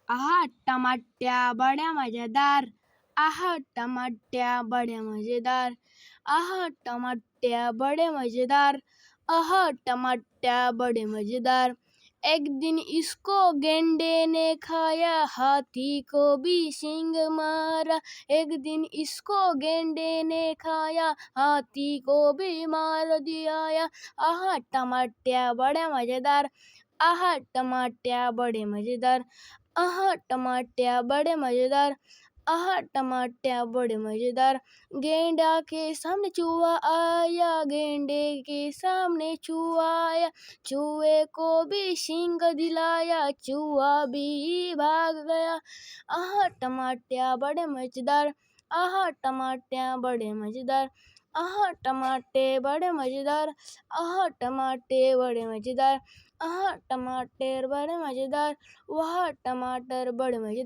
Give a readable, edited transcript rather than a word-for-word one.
आहा टमाट्या बड्या मजेदार, आहा टमाट्या बड़े मजेदार, आहा टमाट्या बड़े मजेदार, आहा टमाट्या बड़े मजेदार। एक दिन इसको गेंडे ने खाया, हाथी को भी सींग मारा। एक दिन इसको गेंडे ने खाया, हाथी को भी मार दिया। आहा टमाट्या बड़े मजेदार, आहा टमाट्या बड़े मजेदार, आहा टमाट्या बड़े मजेदार, आहा टमाट्या बड़े मजेदार। गेंडा के सामने चूहा आया, गेंडे के सामने चूहा आया, चूहे को भी सींग दिलाया, चूहा भी भाग गया। आहा टमाट्या बड़े मजेदार, आहा टमाट्या बड़े मजेदार, आहा टमाटे बड़े मजेदार, आहा टमाटे बड़े मजेदार, आहा टमाटर बड़े मजेदार, वाह टमाटर बड़े मजेदार।